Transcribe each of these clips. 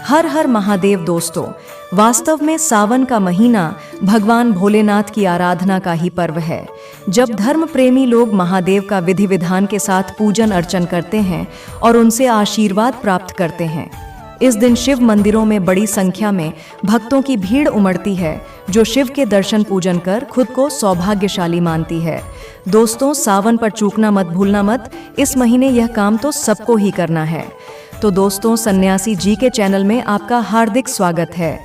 हर हर महादेव दोस्तों, वास्तव में सावन का महीना भगवान भोलेनाथ की आराधना का ही पर्व है। जब धर्म प्रेमी लोग महादेव का विधि विधान के साथ पूजन अर्चन करते हैं और उनसे आशीर्वाद प्राप्त करते हैं। इस दिन शिव मंदिरों में बड़ी संख्या में भक्तों की भीड़ उमड़ती है, जो शिव के दर्शन पूजन कर खुद को सौभाग्यशाली मानती है। दोस्तों, सावन पर चूकना मत, भूलना मत। इस महीने यह काम तो सबको ही करना है। तो दोस्तों, सन्यासी जी के चैनल में आपका हार्दिक स्वागत है।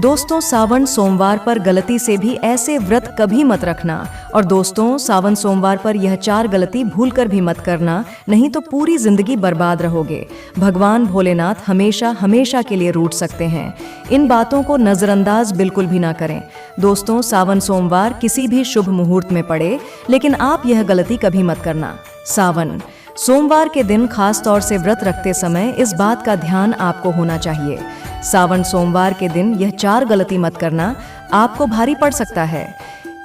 दोस्तों, सावन सोमवार पर गलती से भी ऐसे व्रत कभी मत रखना। और दोस्तों, सावन सोमवार पर यह 4 गलती भूलकर भी मत करना, नहीं तो पूरी जिंदगी बर्बाद रहोगे। भगवान भोलेनाथ हमेशा हमेशा के लिए रूठ सकते हैं। इन बातों को नजरअंदाज बिल्कुल भी ना करें। दोस्तों, सावन सोमवार किसी भी शुभ मुहूर्त में पड़े, लेकिन आप यह गलती कभी मत करना। सावन सोमवार के दिन खास तौर से व्रत रखते समय इस बात का ध्यान आपको होना चाहिए। सावन सोमवार के दिन यह 4 गलती मत करना, आपको भारी पड़ सकता है।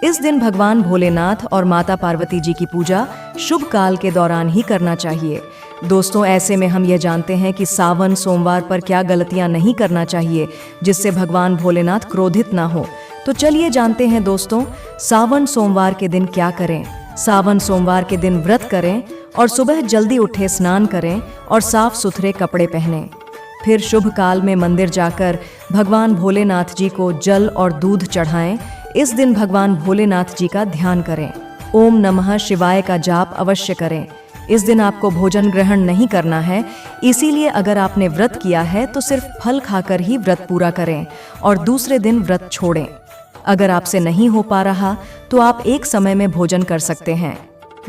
इस दिन भगवान भोलेनाथ और माता पार्वती जी की पूजा शुभ काल के दौरान ही करना चाहिए। दोस्तों, ऐसे में हम यह जानते हैं कि सावन सोमवार पर क्या गलतियां नहीं करना चाहिए, जिससे भगवान भोलेनाथ क्रोधित ना हो। तो चलिए जानते हैं दोस्तों, सावन सोमवार के दिन क्या करें। सावन सोमवार के दिन व्रत करें और सुबह जल्दी उठे, स्नान करें और साफ सुथरे कपड़े पहनें। फिर शुभ काल में मंदिर जाकर भगवान भोलेनाथ जी को जल और दूध चढ़ाएं। इस दिन भगवान भोलेनाथ जी का ध्यान करें। ओम नमः शिवाय का जाप अवश्य करें। इस दिन आपको भोजन ग्रहण नहीं करना है, इसीलिए अगर आपने व्रत किया है तो सिर्फ फल खाकर ही व्रत पूरा करें और दूसरे दिन व्रत छोड़ें। अगर आपसे नहीं हो पा रहा तो आप एक समय में भोजन कर सकते हैं।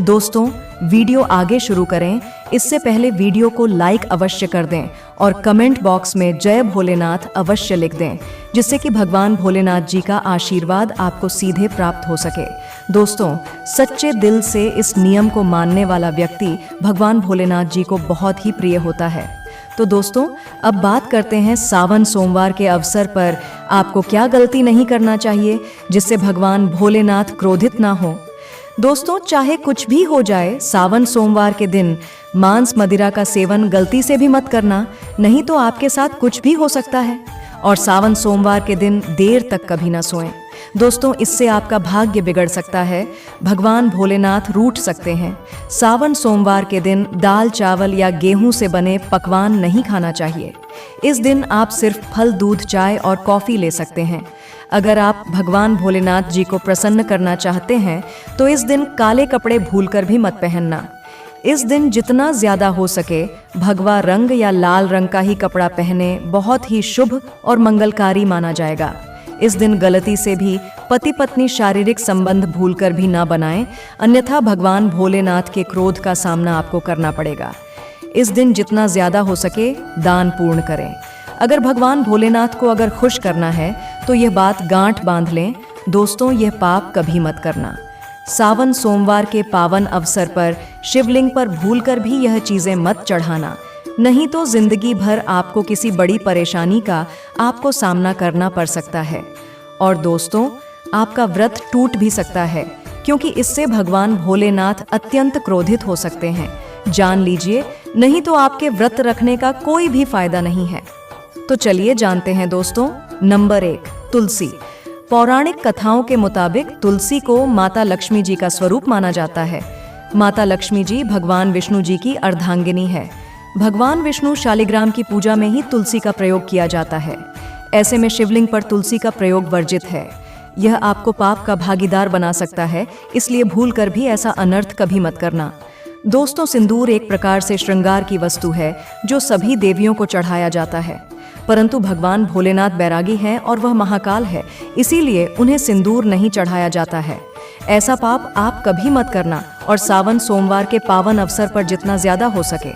दोस्तों, वीडियो आगे शुरू करें इससे पहले वीडियो को लाइक अवश्य कर दें और कमेंट बॉक्स में जय भोलेनाथ अवश्य लिख दें, जिससे कि भगवान भोलेनाथ जी का आशीर्वाद आपको सीधे प्राप्त हो सके। दोस्तों, सच्चे दिल से इस नियम को मानने वाला व्यक्ति भगवान भोलेनाथ जी को बहुत ही प्रिय होता है। तो दोस्तों, अब बात करते हैं सावन सोमवार के अवसर पर आपको क्या गलती नहीं करना चाहिए, जिससे भगवान भोलेनाथ क्रोधित ना हो। दोस्तों, चाहे कुछ भी हो जाए, सावन सोमवार के दिन मांस मदिरा का सेवन गलती से भी मत करना, नहीं तो आपके साथ कुछ भी हो सकता है। और सावन सोमवार के दिन देर तक कभी ना सोएं। दोस्तों, इससे आपका भाग्य बिगड़ सकता है, भगवान भोलेनाथ रूठ सकते हैं। सावन सोमवार के दिन दाल चावल या गेहूं से बने पकवान नहीं खाना चाहिए। इस दिन आप सिर्फ फल, दूध, चाय और कॉफी ले सकते हैं। अगर आप भगवान भोलेनाथ जी को प्रसन्न करना चाहते हैं तो इस दिन काले कपड़े भूलकर भी मत पहनना। इस दिन जितना ज्यादा हो सके भगवा रंग या लाल रंग का ही कपड़ा पहने, बहुत ही शुभ और मंगलकारी माना जाएगा। इस दिन गलती से भी पति पत्नी शारीरिक संबंध भूलकर भी ना बनाएं, अन्यथा भगवान भोलेनाथ के क्रोध का सामना आपको करना पड़ेगा। इस दिन जितना ज्यादा हो सके दान पूर्ण करें। अगर भगवान भोलेनाथ को अगर खुश करना है तो यह बात गांठ बांध लें। दोस्तों, यह पाप कभी मत करना। सावन सोमवार के पावन अवसर पर शिवलिंग पर भूलकर भी यह चीजें मत चढ़ाना, नहीं तो जिंदगी भर आपको किसी बड़ी परेशानी का आपको सामना करना पड़ सकता है। और दोस्तों, आपका व्रत टूट भी सकता है, क्योंकि इससे भगवान भोलेनाथ अत्यंत क्रोधित हो सकते हैं। जान लीजिए, नहीं तो आपके व्रत रखने का कोई भी फायदा नहीं है। तो चलिए जानते हैं दोस्तों। नंबर 1, तुलसी। पौराणिक कथाओं के मुताबिक तुलसी को माता लक्ष्मी जी का स्वरूप माना जाता है। माता लक्ष्मी जी भगवान विष्णु जी की अर्धांगिनी है। भगवान विष्णु शालिग्राम की पूजा में ही तुलसी का प्रयोग किया जाता है। ऐसे में शिवलिंग पर तुलसी का प्रयोग वर्जित है। यह आपको पाप का भागीदार बना सकता है, इसलिए भूलकर भी ऐसा अनर्थ कभी मत करना। दोस्तों, सिंदूर एक प्रकार से श्रृंगार की वस्तु है जो सभी देवियों को चढ़ाया जाता है, परंतु भगवान भोलेनाथ बैरागी हैं और वह महाकाल है, इसीलिए उन्हें सिंदूर नहीं चढ़ाया जाता है। ऐसा पाप आप कभी मत करना। और सावन सोमवार के पावन अवसर पर जितना ज्यादा हो सके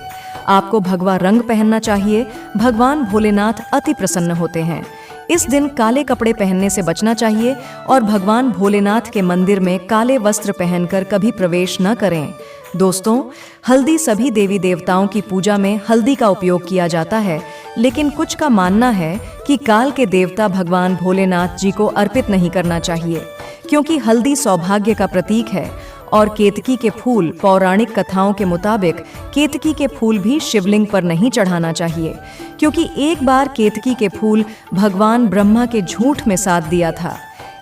आपको भगवा रंग पहनना चाहिए। भगवान भोलेनाथ अति प्रसन्न होते हैं। इस दिन काले कपड़े पहनने से बचना चाहिए और भगवान भोलेनाथ के मंदिर में काले वस्त्र पहनकर कभी प्रवेश न करें। दोस्तों, हल्दी सभी देवी देवताओं की पूजा में हल्दी का उपयोग किया जाता है, लेकिन कुछ का मानना है कि काल के देवता भगवान भोलेनाथ जी को अर्पित नहीं करना चाहिए, क्योंकि हल्दी सौभाग्य का प्रतीक है और केतकी के फूल, पौराणिक कथाओं के मुताबिक केतकी के फूल भी शिवलिंग पर नहीं चढ़ाना चाहिए, क्योंकि एक बार केतकी के फूल भगवान ब्रह्मा के झूठ में साथ दिया था।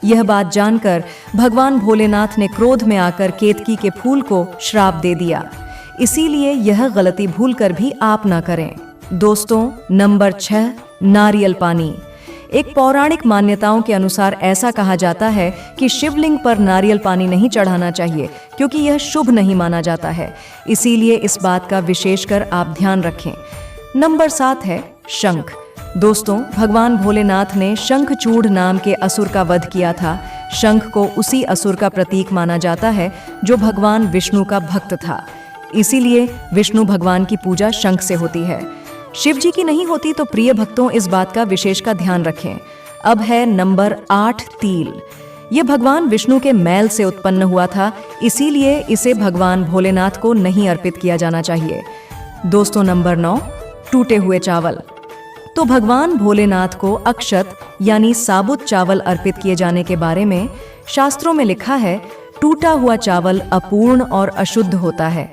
यह बात जानकर भगवान भोलेनाथ ने क्रोध में आकर केतकी के फूल को श्राप दे दिया। इसीलिए यह गलती भूलकर भी आप ना करें। दोस्तों, नंबर 6, नारियल पानी। एक पौराणिक मान्यताओं के अनुसार ऐसा कहा जाता है कि शिवलिंग पर नारियल पानी नहीं चढ़ाना चाहिए, क्योंकि यह शुभ नहीं माना जाता है। इसीलिए इस बात का विशेषकर आप ध्यान रखें। नंबर 7 है शंख। दोस्तों, भगवान भोलेनाथ ने शंखचूड़ नाम के असुर का वध किया था। शंख को उसी असुर का प्रतीक माना जाता है जो भगवान विष्णु का भक्त था। इसीलिए विष्णु भगवान की पूजा शंख से होती है। शिव जी की नहीं होती, तो प्रिय भक्तों इस बात का विशेष का ध्यान रखें। अब है नंबर 8, तिल। ये भगवान विष्णु के मैल से उत्पन्न हुआ था, इसीलिए इसे भगवान भोलेनाथ को नहीं अर्पित किया जाना चाहिए। दोस्तों, नंबर 9, टूटे हुए चावल। तो भगवान भोलेनाथ को अक्षत यानी साबुत चावल अर्पित किए जाने के बारे में शास्त्रों में लिखा है, टूटा हुआ चावल अपूर्ण और अशुद्ध होता है,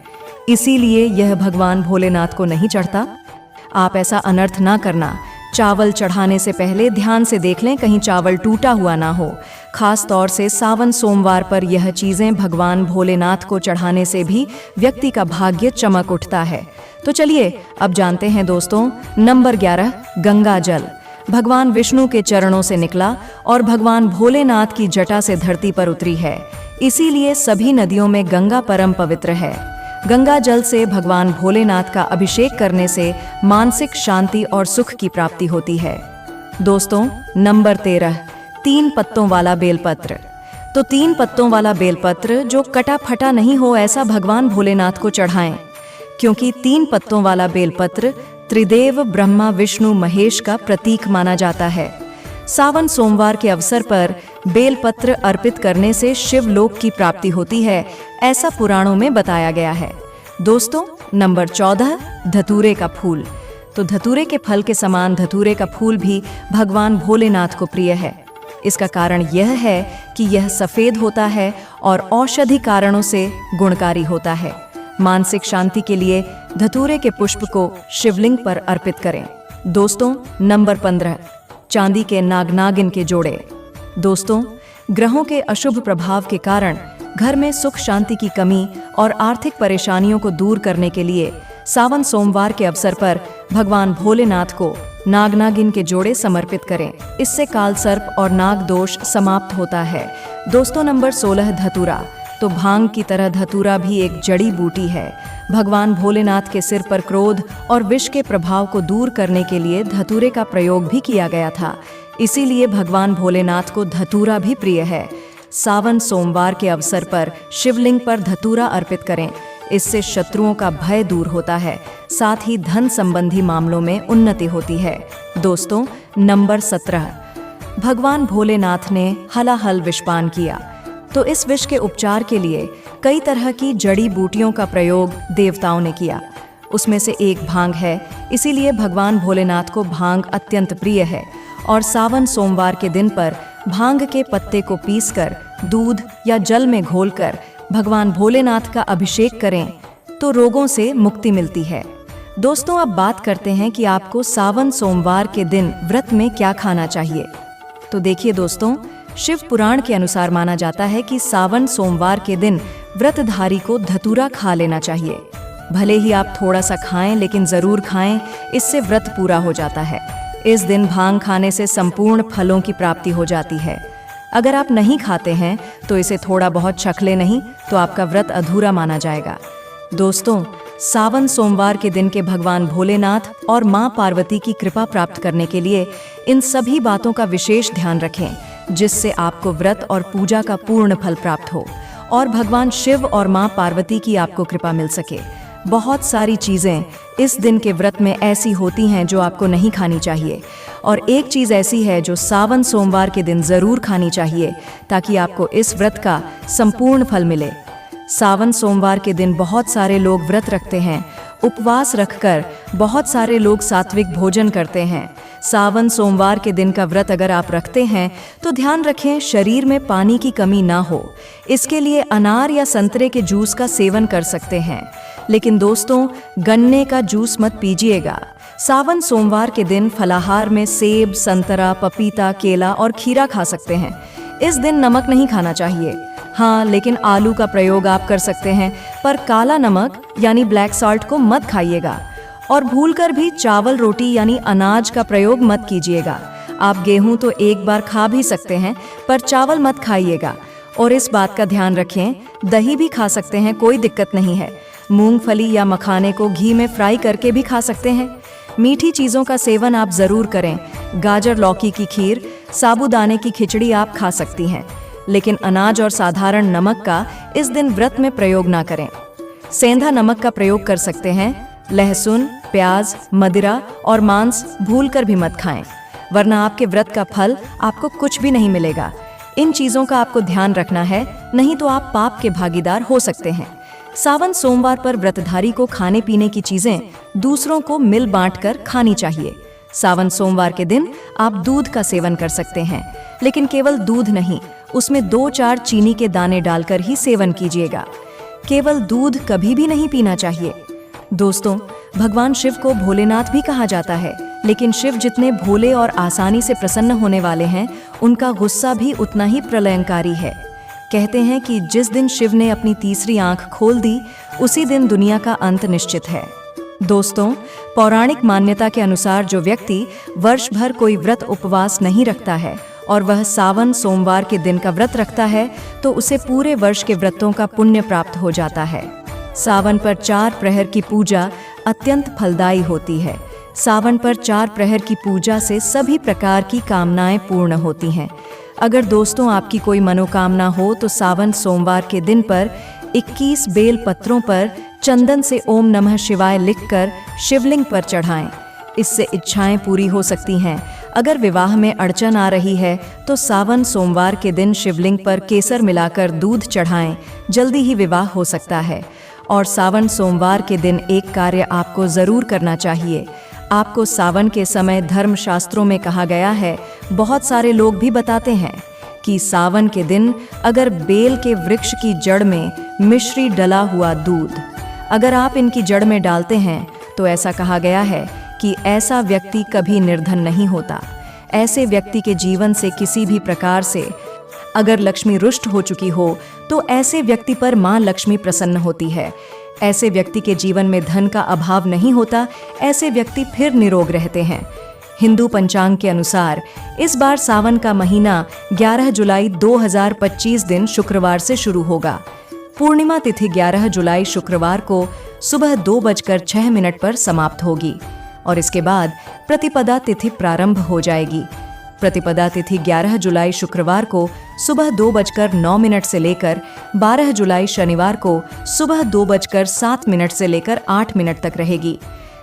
इसीलिए यह भगवान भोलेनाथ को नहीं चढ़ता। आप ऐसा अनर्थ ना करना। चावल चढ़ाने से पहले ध्यान से देख लें कहीं चावल टूटा हुआ ना हो। खास तौर से सावन सोमवार पर यह चीजें भगवान भोलेनाथ को चढ़ाने से भी व्यक्ति का भाग्य चमक उठता है। तो चलिए अब जानते हैं दोस्तों, नंबर 11, गंगा जल। भगवान विष्णु के चरणों से निकला और भगवान भोलेनाथ की जटा से धरती पर उतरी है, इसीलिए सभी नदियों में गंगा परम पवित्र है। गंगा जल से भगवान भोलेनाथ का अभिषेक करने से मानसिक शांति और सुख की प्राप्ति होती है। दोस्तों, नंबर 13, 3 पत्तों वाला बेलपत्र। तो 3 पत्तों वाला बेलपत्र जो कटा फटा नहीं हो, ऐसा भगवान भोलेनाथ को चढ़ाएं, क्योंकि 3 पत्तों वाला बेलपत्र त्रिदेव ब्रह्मा विष्णु महेश का प्रतीक माना जाता है। सावन सोमवार के अवसर पर बेलपत्र अर्पित करने से शिवलोक की प्राप्ति होती है, ऐसा पुराणों में बताया गया है। दोस्तों, नंबर 14, धतूरे का फूल। तो धतूरे के फल के समान धतूरे का फूल भी भगवान भोलेनाथ को प्रिय है। इसका कारण यह है कि यह सफेद होता है और औषधि कारणों से गुणकारी होता है। मानसिक शांति के लिए धतूरे के पुष्प को शिवलिंग पर अर्पित करें। दोस्तों, नंबर 15, चांदी के नाग-नागिन के जोड़े। दोस्तों, ग्रहों के अशुभ प्रभाव के कारण घर में सुख शांति की कमी और आर्थिक परेशानियों को दूर करने के लिए सावन सोमवार के अवसर पर भगवान भोलेनाथ को नाग-नागिन के जोड़े समर्पित करें। इससे काल सर्प और नाग दोष समाप्त होता है। दोस्तों, नंबर 16, धतूरा। तो भांग की तरह धतूरा भी एक जड़ी बूटी है। भगवान भोलेनाथ के सिर पर क्रोध और विष के प्रभाव को दूर करने के लिए धतूरे का प्रयोग भी किया गया था, इसीलिए भगवान भोलेनाथ को धतूरा भी प्रिय है। सावन सोमवार के अवसर पर शिवलिंग पर धतूरा अर्पित करें, इससे शत्रुओं का भय दूर होता है, साथ ही धन संबंधी मामलों में उन्नति होती है। दोस्तों, नंबर 17, भगवान भोलेनाथ ने हलाहल विषपान किया। तो इस विष के उपचार के लिए कई तरह की जड़ी बूटियों का प्रयोग देवताओं ने किया। उसमें से एक भांग है, इसीलिए भगवान भोलेनाथ को भांग अत्यंत प्रिय है और सावन सोमवार के दिन पर भांग के पत्ते को पीसकर दूध या जल में घोलकर भगवान भोलेनाथ का अभिषेक करें तो रोगों से मुक्ति मिलती है। दोस्तों, अब बात करते हैं कि आपको सावन सोमवार के दिन व्रत में क्या खाना चाहिए। तो देखिए दोस्तों, शिव पुराण के अनुसार माना जाता है कि सावन सोमवार के दिन व्रतधारी को धतूरा खा लेना चाहिए। भले ही आप थोड़ा सा खाएं, लेकिन जरूर खाएं, इससे व्रत पूरा हो जाता है। इस दिन भांग खाने से संपूर्ण फलों की प्राप्ति हो जाती है। अगर आप नहीं खाते हैं तो इसे थोड़ा बहुत छक ले, नहीं तो आपका व्रत अधूरा माना जाएगा। दोस्तों, सावन सोमवार के दिन के भगवान भोलेनाथ और मां पार्वती की कृपा प्राप्त करने के लिए इन सभी बातों का विशेष ध्यान रखें, जिससे आपको व्रत और पूजा का पूर्ण फल प्राप्त हो और भगवान शिव और मां पार्वती की आपको कृपा मिल सके। बहुत सारी चीजें इस दिन के व्रत में ऐसी होती हैं जो आपको नहीं खानी चाहिए, और एक चीज ऐसी है जो सावन सोमवार के दिन जरूर खानी चाहिए, ताकि आपको इस व्रत का संपूर्ण फल मिले। सावन सोमवार के दिन बहुत सारे लोग व्रत रखते हैं उपवास रखकर बहुत सारे लोग सात्विक भोजन करते हैं। सावन सोमवार के दिन का व्रत अगर आप रखते हैं तो ध्यान रखें शरीर में पानी की कमी ना हो। इसके लिए अनार या संतरे के जूस का सेवन कर सकते हैं। लेकिन दोस्तों, गन्ने का जूस मत पीजिएगा। सावन सोमवार के दिन फलाहार में सेब, संतरा, पपीता, केला और खीरा खा सकते हैं। इस दिन नमक नहीं खाना चाहिए। हाँ, लेकिन आलू का प्रयोग आप कर सकते हैं, पर काला नमक यानी ब्लैक सॉल्ट को मत खाइएगा। और भूलकर भी चावल रोटी यानी अनाज का प्रयोग मत कीजिएगा। आप गेहूं तो एक बार खा भी सकते हैं, पर चावल मत खाइएगा। और इस बात का ध्यान रखें, दही भी खा सकते हैं, कोई दिक्कत नहीं है। मूंगफली या मखाने को घी में फ्राई करके भी खा सकते हैं। मीठी चीज़ों का सेवन आप ज़रूर करें। गाजर लौकी की खीर, साबूदाने की खिचड़ी आप खा सकती हैं, लेकिन अनाज और साधारण नमक का इस दिन व्रत में प्रयोग ना करें। सेंधा नमक का प्रयोग कर सकते हैं। लहसुन, प्याज, मदिरा और मांस भूलकर भी मत खाएं, वरना आपके व्रत का फल आपको कुछ भी नहीं मिलेगा। इन चीज़ों का आपको ध्यान रखना है, नहीं तो आप पाप के भागीदार हो सकते हैं। सावन सोमवार पर व्रतधारी को खाने पीने की चीजें दूसरों को मिल बांटकर खानी चाहिए। सावन सोमवार के दिन आप दूध का सेवन कर सकते हैं, लेकिन केवल दूध नहीं, उसमें 2-4 चीनी के दाने डालकर ही सेवन कीजिएगा। केवल दूध कभी भी नहीं पीना चाहिए। दोस्तों, भगवान शिव को भोलेनाथ भी कहा जाता है, लेकिन शिव जितने भोले और आसानी से प्रसन्न होने वाले हैं, उनका गुस्सा भी उतना ही प्रलयंकारी है। कहते हैं कि जिस दिन शिव ने अपनी तीसरी आंख खोल दी, उसी दिन दुनिया का अंत निश्चित है। दोस्तों, पौराणिक मान्यता के अनुसार जो व्यक्ति वर्ष भर कोई व्रत उपवास नहीं रखता है और वह सावन सोमवार के दिन का व्रत रखता है, तो उसे पूरे वर्ष के व्रतों का पुण्य प्राप्त हो जाता है। सावन पर 4 प्रहर की पूजा अत्यंत फलदायी होती है। सावन पर 4 प्रहर की पूजा से सभी प्रकार की कामनाएं पूर्ण होती हैं। अगर दोस्तों आपकी कोई मनोकामना हो तो सावन सोमवार के दिन पर 21 बेल पत्रों पर चंदन से ओम नमः शिवाय लिखकर शिवलिंग पर चढ़ाएं। इससे इच्छाएं पूरी हो सकती हैं। अगर विवाह में अड़चन आ रही है तो सावन सोमवार के दिन शिवलिंग पर केसर मिलाकर दूध चढ़ाएं, जल्दी ही विवाह हो सकता है। और सावन सोमवार के दिन एक कार्य आपको ज़रूर करना चाहिए। आपको सावन के समय धर्मशास्त्रों में कहा गया है, बहुत सारे लोग भी बताते हैं कि सावन के दिन अगर बेल के वृक्ष की जड़ में मिश्री डला हुआ दूध अगर आप इनकी जड़ में डालते हैं, तो ऐसा कहा गया है कि ऐसा व्यक्ति कभी निर्धन नहीं होता। ऐसे व्यक्ति के जीवन से किसी भी प्रकार से अगर लक्ष्मी रुष्ट हो चुकी हो, तो ऐसे व्यक्ति पर माँ लक्ष्मी प्रसन्न होती है। ऐसे व्यक्ति के जीवन में धन का अभाव नहीं होता। ऐसे व्यक्ति फिर निरोग रहते हैं। हिंदू पंचांग के अनुसार इस बार सावन का महीना 11 जुलाई 2025 दिन शुक्रवार से शुरू होगा। पूर्णिमा तिथि 11 जुलाई शुक्रवार को सुबह 2:06 पर समाप्त होगी और इसके बाद प्रतिपदा तिथि प्रारंभ हो जाएगी। प्रतिपदा तिथि 11 जुलाई शुक्रवार को सुबह 2:09 से लेकर 12 जुलाई शनिवार को सुबह 2:07 से लेकर 8 मिनट तक रहेगी।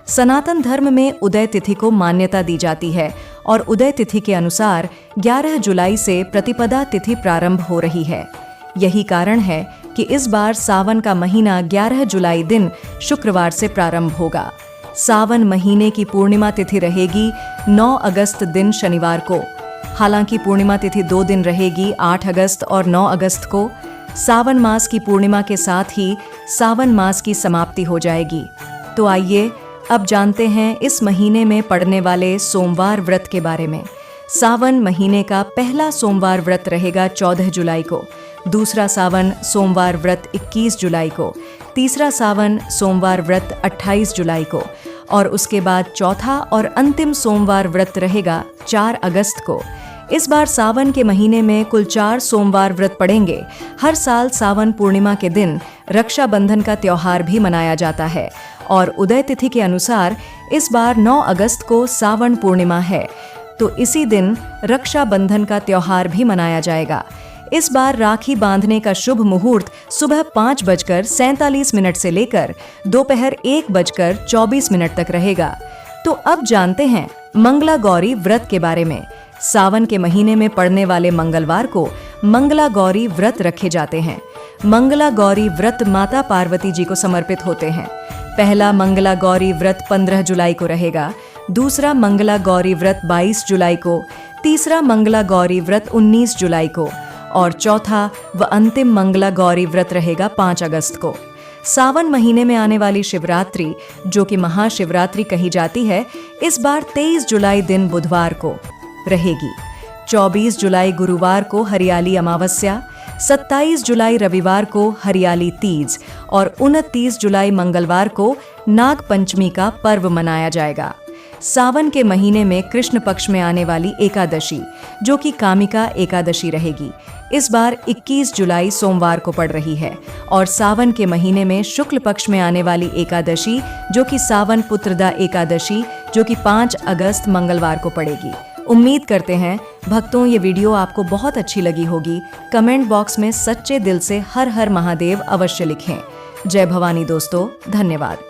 सनातन धर्म में उदय तिथि को मान्यता दी जाती है और उदय तिथि के अनुसार 11 जुलाई से प्रतिपदा तिथि प्रारंभ हो रही है। यही कारण है कि इस बार सावन का महीना 11 जुलाई दिन शुक्रवार से प्रारंभ होगा। सावन महीने की पूर्णिमा तिथि रहेगी 9 अगस्त दिन शनिवार को। हालांकि पूर्णिमा तिथि 2 दिन रहेगी, 8 अगस्त और 9 अगस्त को। सावन मास की पूर्णिमा के साथ ही सावन मास की समाप्ति हो जाएगी। तो आइए अब जानते हैं इस महीने में पड़ने वाले सोमवार व्रत के बारे में। सावन महीने का पहला सोमवार व्रत रहेगा 14 जुलाई को, दूसरा सावन सोमवार व्रत 21 जुलाई को, तीसरा सावन सोमवार व्रत 28 जुलाई को और उसके बाद चौथा और अंतिम सोमवार व्रत रहेगा 4 अगस्त को। इस बार सावन के महीने में कुल 4 सोमवार व्रत पड़ेंगे। हर साल सावन पूर्णिमा के दिन रक्षाबंधन का त्योहार भी मनाया जाता है और उदय तिथि के अनुसार इस बार 9 अगस्त को सावन पूर्णिमा है, तो इसी दिन रक्षाबंधन का त्योहार भी मनाया जाएगा। इस बार राखी बांधने का शुभ मुहूर्त सुबह 5:47 से लेकर दोपहर 1:24 तक रहेगा। तो अब जानते हैं मंगला गौरी व्रत के बारे में। सावन के महीने में पड़ने वाले मंगलवार को मंगला गौरी व्रत रखे जाते हैं। मंगला गौरी व्रत माता पार्वती जी को समर्पित होते हैं। पहला मंगला गौरी व्रत 15 जुलाई को रहेगा, दूसरा मंगला गौरी व्रत 22 जुलाई को, तीसरा मंगला गौरी व्रत 19 जुलाई को और चौथा व अंतिम मंगला गौरी व्रत रहेगा 5 अगस्त को। सावन महीने में आने वाली शिवरात्रि, जो कि महाशिवरात्रि कही जाती है, इस बार 23 जुलाई दिन बुधवार को रहेगी। 24 जुलाई गुरुवार को हरियाली अमावस्या, 27 जुलाई रविवार को हरियाली तीज और 29 जुलाई मंगलवार को नाग पंचमी का पर्व मनाया जाएगा। सावन के महीने में कृष्ण पक्ष में आने वाली एकादशी, जो कि कामिका एकादशी रहेगी, इस बार 21 जुलाई सोमवार को पड़ रही है और सावन के महीने में शुक्ल पक्ष में आने वाली एकादशी, जो कि सावन पुत्रदा एकादशी, जो कि 5 अगस्त मंगलवार को पड़ेगी। उम्मीद करते हैं भक्तों ये वीडियो आपको बहुत अच्छी लगी होगी। कमेंट बॉक्स में सच्चे दिल से हर हर महादेव अवश्य लिखें। जय भवानी दोस्तों, धन्यवाद।